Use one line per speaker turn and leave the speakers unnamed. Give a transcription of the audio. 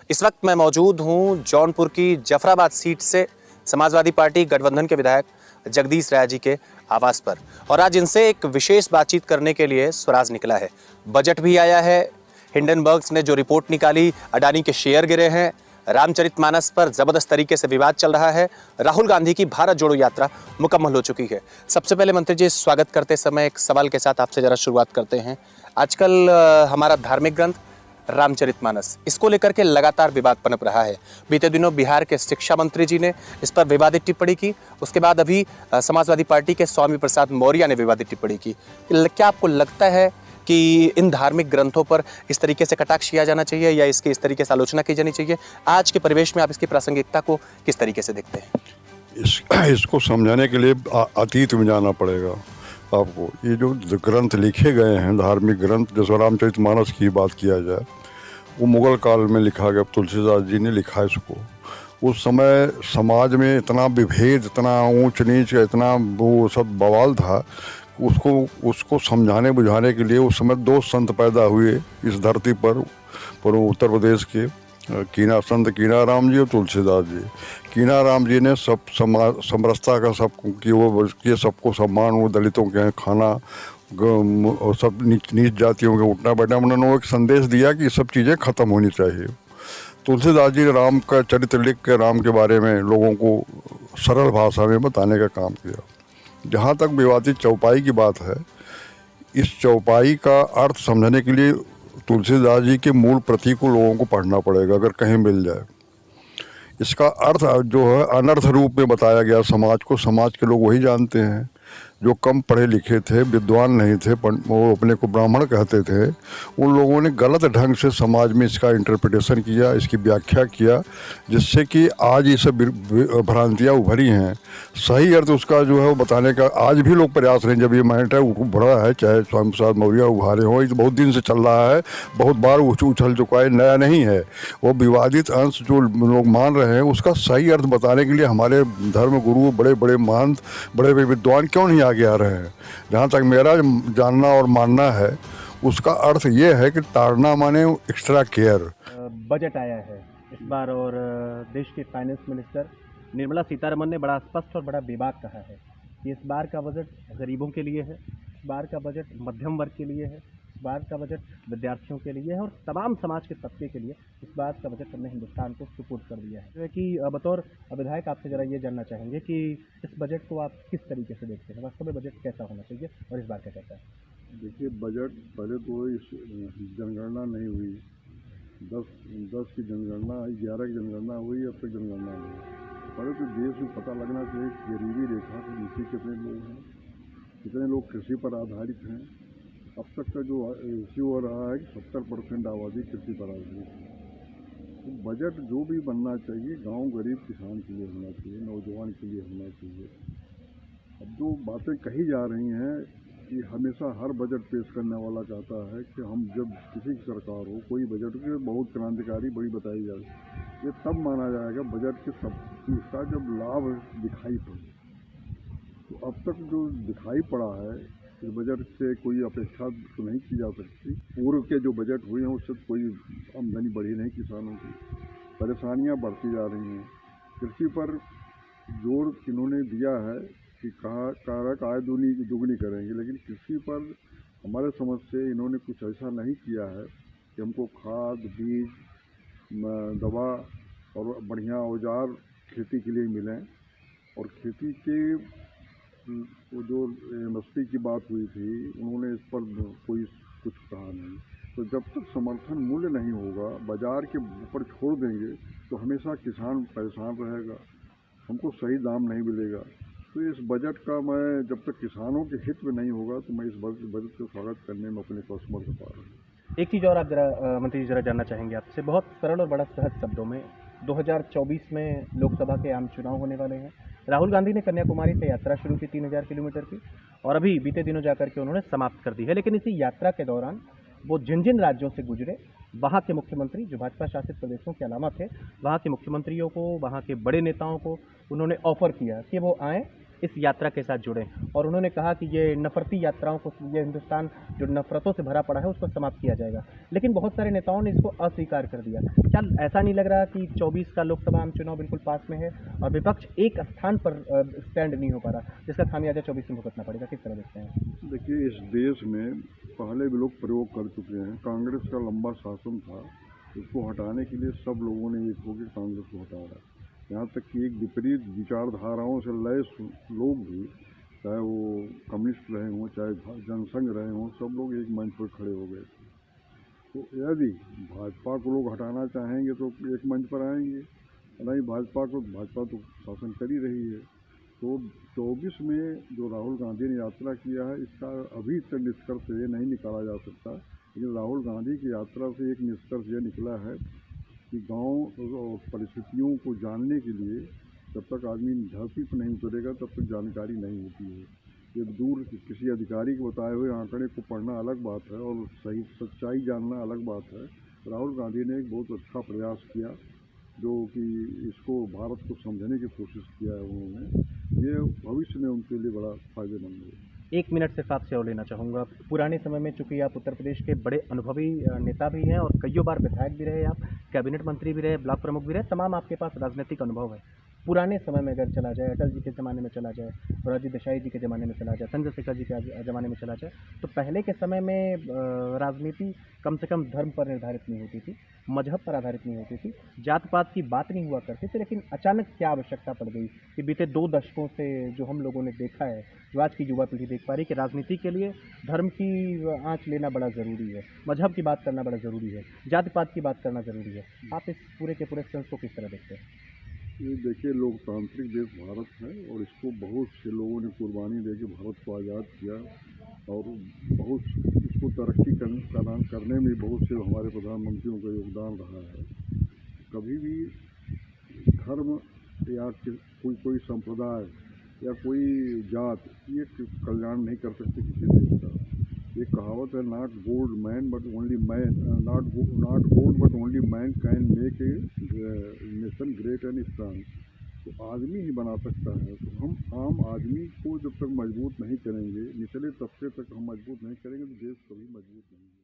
इस वक्त मैं मौजूद हूं जौनपुर की जफराबाद सीट से समाजवादी पार्टी गठबंधन के विधायक जगदीश राय जी के आवास पर और आज इनसे एक विशेष बातचीत करने के लिए स्वराज निकला है। बजट भी आया है, हिंडनबर्ग्स ने जो रिपोर्ट निकाली, अडानी के शेयर गिरे हैं, रामचरितमानस पर जबरदस्त तरीके से विवाद चल रहा है, राहुल गांधी की भारत जोड़ो यात्रा मुकम्मल हो चुकी है। सबसे पहले मंत्री जी, स्वागत करते समय एक सवाल के साथ आपसे जरा शुरुआत करते हैं। आजकल हमारा धार्मिक ग्रंथ रामचरितमानस, इसको लेकर के लगातार विवाद पनप रहा है। बीते दिनों बिहार के शिक्षा मंत्री जी ने इस पर विवादित टिप्पणी की, उसके बाद अभी समाजवादी पार्टी के स्वामी प्रसाद मौर्य ने विवादित टिप्पणी की। क्या आपको लगता है कि इन धार्मिक ग्रंथों पर इस तरीके से कटाक्ष किया जाना चाहिए या इसकी इस तरीके से आलोचना की जानी चाहिए? आज के परिवेश में आप इसकी प्रासंगिकता को किस तरीके से देखते हैं?
इसको समझाने के लिए अतीत में जाना पड़ेगा आपको। ये जो ग्रंथ लिखे गए हैं, धार्मिक ग्रंथ, जैसे रामचरितमानस की बात किया जाए, वो मुगल काल में लिखा गया, तुलसीदास जी ने लिखा इसको। उस समय समाज में इतना विभेद, इतना ऊंच नीच, इतना वो सब बवाल था। उसको समझाने बुझाने के लिए उस समय दो संत पैदा हुए इस धरती पर उत्तर प्रदेश के, संत कीनाराम जी और तुलसीदास जी। कीनाराम जी ने सब समाज समरसता का सब कि वो ये सबको सम्मान, वो दलितों के यहाँ खाना और सब नीच जातियों के उठना बैठना, उन्होंने एक संदेश दिया कि सब चीज़ें ख़त्म होनी चाहिए। तुलसीदास जी ने राम का चरित्र लिख के राम के बारे में लोगों को सरल भाषा में बताने का काम किया। जहाँ तक विवादित चौपाई की बात है, इस चौपाई का अर्थ समझने के लिए तुलसीदास जी के मूल प्रति को लोगों को पढ़ना पड़ेगा, अगर कहीं मिल जाए। इसका अर्थ जो है अनर्थ रूप में बताया गया समाज को। समाज के लोग वही जानते हैं जो कम पढ़े लिखे थे, विद्वान नहीं थे, वो अपने को ब्राह्मण कहते थे। उन लोगों ने गलत ढंग से समाज में इसका इंटरप्रिटेशन किया, इसकी व्याख्या किया, जिससे कि आज ये सब भ्रांतियाँ उभरी हैं। सही अर्थ उसका जो है वो बताने का आज भी लोग प्रयास रहे हैं। जब ये मैटर उभरा है, चाहे स्वामी प्रसाद मौर्य उभारे हों, ये तो बहुत दिन से चल रहा है, बहुत बार उछल चुका है, नया नहीं है। वो विवादित अंश जो लोग मान रहे हैं, उसका सही अर्थ बताने के लिए हमारे धर्म गुरु, बड़े बड़े महंत, बड़े बड़े विद्वान क्यों नहीं आगे आ रहे हैं? जहाँ तक मेरा जानना और मानना है, उसका अर्थ ये है कि ताड़ना माने एक्स्ट्रा केयर।
बजट आया है इस बार और देश के फाइनेंस मिनिस्टर निर्मला सीतारमण ने बड़ा स्पष्ट और बड़ा बेबाक कहा है कि इस बार का बजट गरीबों के लिए है, इस बार का बजट मध्यम वर्ग के लिए है, इस बार का बजट विद्यार्थियों के लिए है और तमाम समाज के तबके के लिए इस बार का बजट हमने हिंदुस्तान को सुपुर्द कर दिया है। जो है कि बतौर विधायक आपसे ज़रा ये जानना चाहेंगे कि इस बजट को आप किस तरीके से देखते हैं? वास्तव में बजट कैसा होना चाहिए और इस बार का कैसा है?
देखिए, बजट पहले तो इस जनगणना नहीं हुई, 10 की जनगणना, 11 की जनगणना हुई, अब तक जनगणना नहीं। पहले तो देश में पता लगना चाहिए गरीबी रेखा से नीचे कितने लोग हैं, कितने लोग कृषि पर आधारित हैं। अब तक का जो इश्यू हो रहा है कि 70% आबादी कृषि पर आधारित है। तो बजट जो भी बनना चाहिए, गांव गरीब किसान के लिए होना चाहिए, नौजवान के लिए होना चाहिए। अब जो बातें कही जा रही हैं कि हमेशा हर बजट पेश करने वाला चाहता है कि हम जब किसी की सरकार हो, कोई बजट के बहुत क्रांतिकारी बड़ी बताई जाए, ये तब माना जाएगा बजट के सब इसका जब लाभ दिखाई पड़े। तो अब तक जो दिखाई पड़ा है, इस बजट से कोई अपेक्षा तो नहीं की जा सकती। पूर्व के जो बजट हुए हैं उससे कोई आमदनी बढ़ी नहीं, किसानों की परेशानियां बढ़ती जा रही हैं। कृषि पर जोर इन्होंने दिया है कि कारक आय दुगनी करेंगे, लेकिन कृषि पर हमारे समझ से इन्होंने कुछ ऐसा नहीं किया है कि हमको खाद, बीज, दवा और बढ़िया औजार खेती के लिए मिलें। और खेती के वो जो MSP की बात हुई थी, उन्होंने इस पर कोई कुछ कहा नहीं। तो जब तक समर्थन मूल्य नहीं होगा, बाजार के ऊपर छोड़ देंगे तो हमेशा किसान परेशान रहेगा, हमको सही दाम नहीं मिलेगा। तो इस बजट का मैं जब तक किसानों के हित में नहीं होगा तो मैं इस बजट को स्वागत करने में अपने को असमर्थ पा रहा हूँ।
एक चीज़ और आप जरा मंत्री जी जरा जानना चाहेंगे आपसे, बहुत सरल और बड़ा सहज शब्दों में, 2024 में लोकसभा के आम चुनाव होने वाले हैं। राहुल गांधी ने कन्याकुमारी से यात्रा शुरू की 3000 किलोमीटर की और अभी बीते दिनों जाकर के उन्होंने समाप्त कर दी है। लेकिन इसी यात्रा के दौरान वो जिन जिन राज्यों से गुजरे, वहाँ के मुख्यमंत्री जो भाजपा शासित प्रदेशों के अलावा थे, वहाँ के मुख्यमंत्रियों को, वहाँ के बड़े नेताओं को उन्होंने ऑफर किया कि वो आएँ इस यात्रा के साथ जुड़ें। और उन्होंने कहा कि ये नफरती यात्राओं को, ये हिंदुस्तान जो नफरतों से भरा पड़ा है उसको समाप्त किया जाएगा। लेकिन बहुत सारे नेताओं ने इसको अस्वीकार कर दिया। क्या ऐसा नहीं लग रहा कि 24 का लोकसभा आम चुनाव बिल्कुल पास में है और विपक्ष एक स्थान पर स्टैंड नहीं हो पा रहा, जिसका खामियाजा 24 में भुगतना पड़ेगा? किस तरह देखते हैं?
देखिए, इस देश में पहले भी लोग प्रयोग कर चुके हैं। कांग्रेस का लंबा शासन था, उसको हटाने के लिए सब लोगों ने एक होकर कांग्रेस को हटाया। यहाँ तक कि एक विपरीत विचारधाराओं से लैस लोग भी, चाहे वो कम्युनिस्ट रहे हों, चाहे जनसंघ रहे हों, सब लोग एक मंच पर खड़े हो गए थे। तो यदि भाजपा को लोग हटाना चाहेंगे तो एक मंच पर आएंगे, नहीं भाजपा तो शासन कर ही रही है। तो 24 में जो राहुल गांधी ने यात्रा किया है, इसका अभी तक निष्कर्ष ये नहीं निकाला जा सकता। लेकिन राहुल गांधी की यात्रा से एक निष्कर्ष ये निकला है कि गांव और परिस्थितियों को जानने के लिए जब तक आदमी धरती पर नहीं उतरेगा तब तक जानकारी नहीं होती है। ये दूर किसी अधिकारी के बताए हुए आंकड़े को पढ़ना अलग बात है और सही सच्चाई जानना अलग बात है। राहुल गांधी ने एक बहुत अच्छा प्रयास किया, जो कि इसको भारत को समझने की कोशिश किया है उन्होंने। ये भविष्य में उनके लिए बड़ा फायदेमंद है।
1 मिनट सिर्फ आपसे और लेना चाहूँगा। पुराने समय में चूंकि आप उत्तर प्रदेश के बड़े अनुभवी नेता भी हैं और कईयों बार विधायक भी रहे, आप कैबिनेट मंत्री भी रहे, ब्लॉक प्रमुख भी रहे, तमाम आपके पास राजनीतिक अनुभव है। पुराने समय में अगर चला जाए, अटल जी के ज़माने में चला जाए, मोरारजी देसाई जी के ज़माने में चला जाए, चंद्रशेखर जी के ज़माने में चला जाए, तो पहले के समय में राजनीति कम से कम धर्म पर निर्धारित नहीं होती थी, मजहब पर आधारित नहीं होती थी, जात पात की बात नहीं हुआ करती थी। लेकिन अचानक क्या आवश्यकता पड़ गई कि बीते 2 दशकों से जो हम लोगों ने देखा है, जो आज की युवा पीढ़ी देख पा रही है कि राजनीति के लिए धर्म की आँच लेना बड़ा ज़रूरी है, मजहब की बात करना बड़ा ज़रूरी है, जाति पात की बात करना ज़रूरी है। आप इस पूरे के पूरे सेंस को किस तरह देखते हैं?
ये देखिए, लोकतांत्रिक देश भारत है और इसको बहुत से लोगों ने कुर्बानी दे के भारत को आज़ाद किया और बहुत इसको तरक्की करने में बहुत से हमारे प्रधानमंत्रियों का योगदान रहा है। कभी भी धर्म या कोई संप्रदाय या कोई जात ये कल्याण नहीं कर सकते किसी देश का। एक कहावत है, not gold man but only man, not gold but only man can make a nation great and strong. तो आदमी ही बना सकता है। तो हम आम आदमी को जब तक मजबूत नहीं करेंगे, निचले तबके तक हम मजबूत नहीं करेंगे, तो देश कभी मजबूत नहीं।